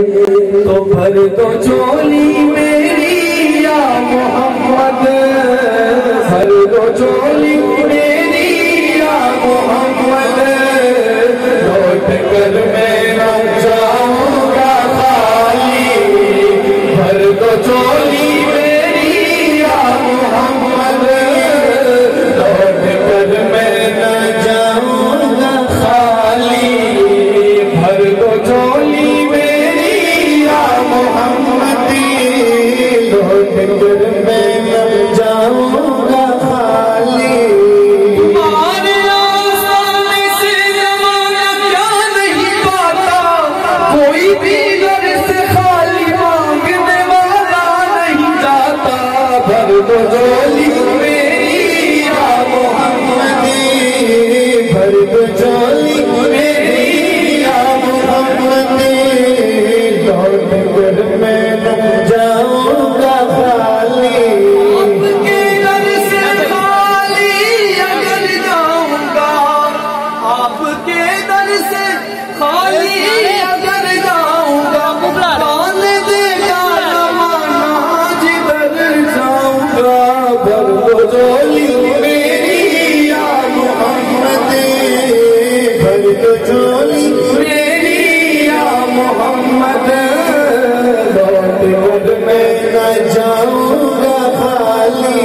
तो भर दो झोली मेरी या मोहम्मद, भर दो झोली मेरी या मोहम्मद, लौट कर मैं न जाऊंगा खाली, भर दो झोली मेरी या मोहम्मद, लौट कर मैं न जाऊंगा खाली, भर दो झोली मेरी या मोहम्मद, लौट कर मैं न जाऊंगा खाली। तुम्हारे आसानी से जमाना क्या नहीं पाता, कोई भी घर से खाली मांगने वाला नहीं जाता, भर दो झोली मेरी या मोहम्मद, भर दो झोली मेरी या मोहम्मद, लौट कर मैं न जाऊंगा खाली, आपके दर से खाली अगर जाऊंगा, आपके दर से खाली अगर जाऊंगा, कान देगा जमाना जिधर जाऊंगा, भर दो झोली मेरी या मोहम्मद, भर दो झोली मेरी या मोहम्मद, लौट कर मैं न जाऊंगा खाली,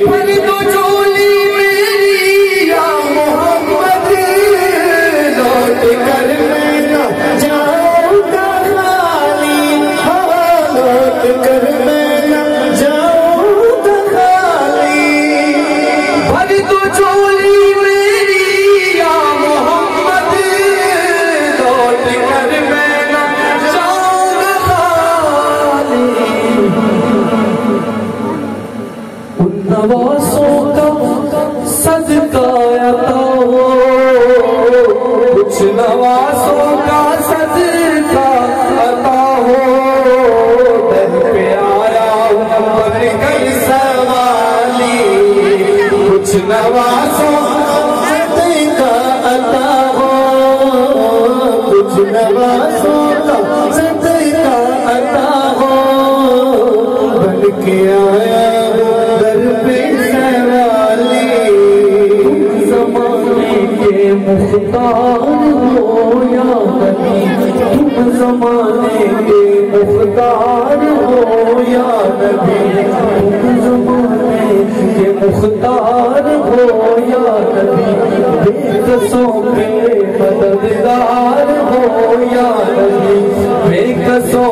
भर दो झोली मेरी या मोहम्मद, लौट कर मैं न जाऊंगा खाली, लौट कर मैं न जाऊंगा खाली, भर दो झोली मेरी या मोहम्मद, लौट कर मैं न जाऊंगा खाली। उन नवासों का सदका अता हो, कुछ नवासों का सदका अता हो, दर पे आया हूँ बनकर सवाली, कुछ नवासों का सदका अता हो, कुछ नवासों का सदका अता हो, बनके आया हूँ दर पे सवाली, जमाने के मुख्तार हो या नबी, तुम जमाने के मुख्तार हो या नबी, तुम जमाने के मुख्तार हो या नबी, बेकसों के मददगार हो या नबी, बेकसों